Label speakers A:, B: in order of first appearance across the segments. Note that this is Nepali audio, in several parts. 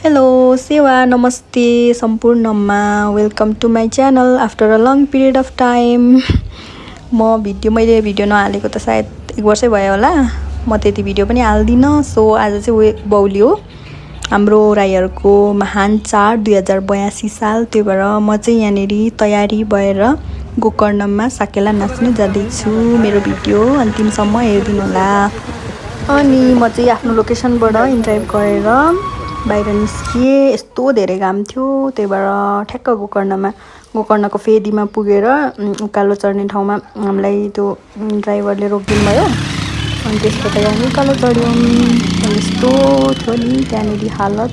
A: Hello, Sewa, Namaste, Sampurnama. Welcome to my channel after a long period of time. मैले भिडियो नहालेको त सायद 1 वर्षै भयो होला। म त्यति भिडियो पनि हाल्दिन। सो आज चाहिँ बौली हो। हाम्रो राईहरुको महान चाड 2082 साल। त्यो भएर म चाहिँ यहाँनेरी तयारी भएर गोकर्णमा साकेला नाच्न जाँदै छु। मेरो भिडियो अन्तिमसम्म हेर्दिनु होला। अनि म चाहिँ आफ्नो लोकेसनबाट इन्ड्राइभ गरेर बाहिर निस्किए। यस्तो धेरै घाम थियो, त्यही भएर ठ्याक्क गोकर्णको फेदीमा पुगेर उकालो चढ्ने ठाउँमा हामीलाई त्यो ड्राइभरले रोकिदिनु भयो। अनि त्यसबाट हामी उकालो चढ्यौँ। यस्तो थियो नि त्यहाँनेरि हालत।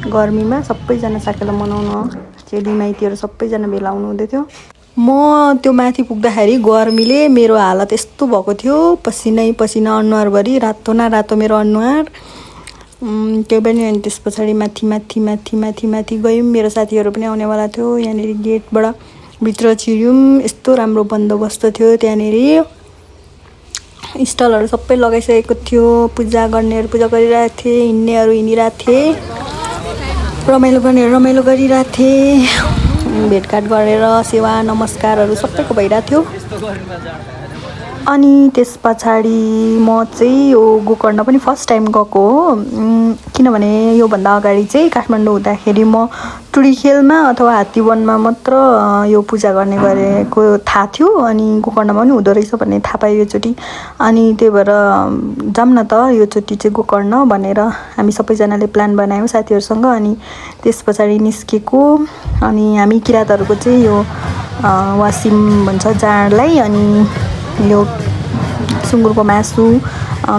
A: गर्मीमा सबैजना साकेला मनाउन चेलीमाइतीहरू सबैजना भेला हुनुहुँदै थियो। म त्यो माथि पुग्दाखेरि गर्मीले मेरो हालत यस्तो भएको थियो, पसिनै पसिना अनुहारभरि, रातो न रातो मेरो अनुहार। त्यो पनि अनि त्यस पछाडि माथि गयौँ। मेरो साथीहरू पनि आउनेवाला थियो। यहाँनेरि गेटबाट भित्र छिर्यौँ। यस्तो राम्रो बन्दोबस्त थियो त्यहाँनेरि। स्टलहरू सबै लगाइसकेको थियो। पूजा गर्नेहरू पूजा गरिरहेको थिए, हिँड्नेहरू हिँडिरहेको थिए, रमाइलो गर्नेहरू रमाइलो गरिरहेको थिए। भेटघाट गरेर सेवा नमस्कारहरू सबैको भइरहेको थियो। अनि त्यस पछाडि म चाहिँ यो गोकर्ण पनि फर्स्ट टाइम गएको हो। किनभने योभन्दा अगाडि चाहिँ काठमाडौँ हुँदाखेरि म टुडीखेलमा अथवा हात्तीवनमा मात्र यो पूजा गर्ने गरेको थाहा थियो। अनि गोकर्णमा पनि हुँदो रहेछ भन्ने थाहा पायो योचोटि। अनि त्यही भएर जाऊँ न त योचोटि चाहिँ गोकर्ण भनेर हामी सबैजनाले प्लान बनायौँ साथीहरूसँग। अनि त्यस पछाडि निस्केको। अनि हामी किराँतहरूको चाहिँ यो वासिम भन्छ जाँडलाई। अनि यो सुँगुरको मासु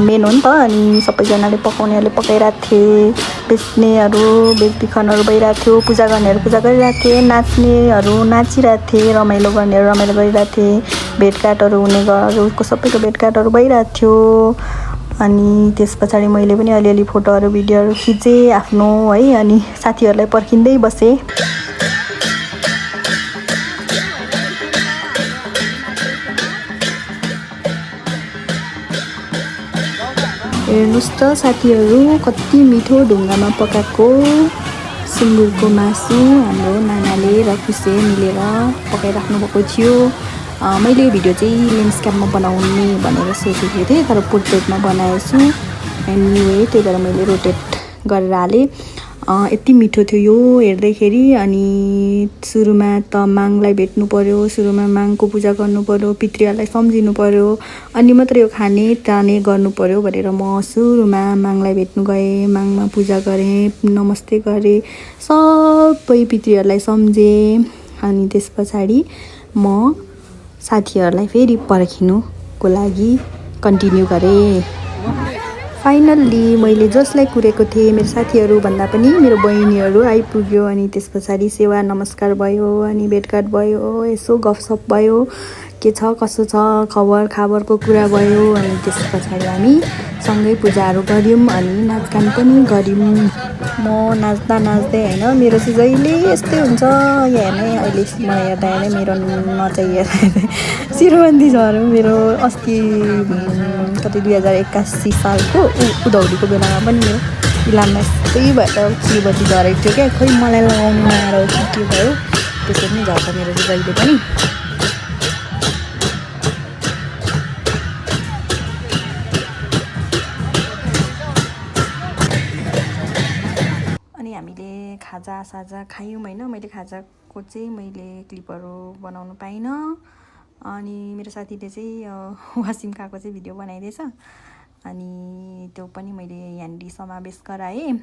A: मेन हो नि त। अनि सबैजनाले पकाउनेहरूले पकाइरहेको थिए, बेच्नेहरू बेचबिखनहरू भइरहेको थियो, पूजा गर्नेहरू पूजा गरिरहेको थिए, नाच्नेहरू नाचिरहेको थिए, रमाइलो गर्नेहरू रमाइलो गरिरहेको थिए, भेटघाटहरू हुनेको सबैको भेटघाटहरू भइरहेको थियो। अनि त्यस पछाडि मैले पनि अलिअलि फोटोहरू भिडियोहरू खिचेँ आफ्नो है। अनि साथीहरूलाई पर्खिँदै बसेँ। हेर्नुहोस् त साथीहरू, कति मिठो ढुङ्गामा पकाएको सुँगुरको मासु हाम्रो नानाले र खुसे मिलेर पकाइराख्नु भएको थियो। मैले यो भिडियो चाहिँ लेन्डस्केपमा बनाउने भनेर सोचेको थिएँ, तर पोर्ट्रेटमा बनाएछु। एनिवे त्यही भएर मैले रोटेट गरेर हालेँ। यति मिठो थियो यो हेर्दैखेरि। अनि सुरुमा त माङलाई भेट्नु पर्यो, सुरुमा माङको पूजा गर्नु पर्यो, पितृहरूलाई सम्झिनु पर्यो, अनि मात्र यो खाने ताने गर्नु पर्यो भनेर म सुरुमा माङलाई भेट्नु गएँ। माङमा पूजा गरेँ, नमस्ते गरेँ, सबै पितृहरूलाई सम्झेँ। अनि त्यस पछाडि म साथीहरूलाई फेरि पर्खिनुको लागि कन्टिन्यू गरेँ। फाइनल्ली मैले जसलाई कुरेको थिएँ मेरो साथीहरू भन्दा पनि मेरो बहिनीहरू आइपुग्यो। अनि त्यस पछाडि सेवा नमस्कार भयो, अनि भेटघाट भयो, यसो गफसफ भयो, के छ कसो छ खबरको कुरा भयो। अनि त्यस पछाडि हामी सँगै पूजाहरू गऱ्यौँ, अनि नाचगान पनि गऱ्यौँ। म नाच्दा नाच्दै होइन, मेरो चाहिँ जहिले यस्तै हुन्छ। यहाँ हेर्ने अहिले मलाई हेर्दा मेरो नचाइ हेर्दा शिरबन्दी झऱ्यो मेरो। अस्ति कति 2081 सालको उधौलीको बेलामा पनि मेरो इलाममा यस्तै भएर शिरबन्दी झरेको थियो क्या। खोइ मलाई लगाउनु नआएर के भयो, त्यसरी नै झर्छ मेरो चाहिँ जहिले पनि। अनि हामीले खाजा खायौँ होइन। मैले खाजाको चाहिँ क्लिपहरू बनाउनु पाइनँ। अनि मेरो साथीले चाहिँ वासिम खाएको चाहिँ भिडियो बनाइदिएछ। अनि त्यो पनि मैले यहाँनिर समावेश गराएँ।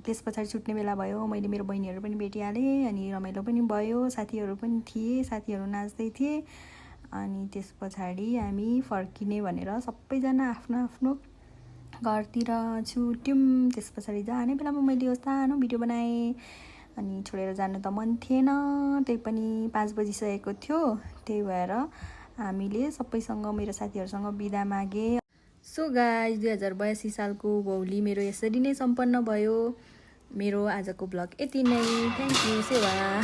A: त्यस पछाडि छुट्ने बेला भयो, मैले मेरो बहिनीहरू पनि भेटिहालेँ। अनि रमाइलो पनि भयो, साथीहरू पनि थिए, साथीहरू नाच्दै थिए। अनि त्यस पछाडि हामी फर्किने भनेर सबैजना आफ्नो आफ्नो घरतिर छुट्यौँ। त्यस पछाडि जाने बेलामा मैले यो सानो भिडियो बनाएँ। अनि छोडेर जानु त मन थिएन, त्यही पनि 5 बजिसकेको थियो। त्यही भएर हामीले सबैसँग मेरो साथीहरूसँग बिदा मागेँ। सो गाइज 2082 सालको बौली मेरो यसरी नै सम्पन्न भयो। मेरो आजको ब्लग यति नै। थ्याङ्क यू सेवा।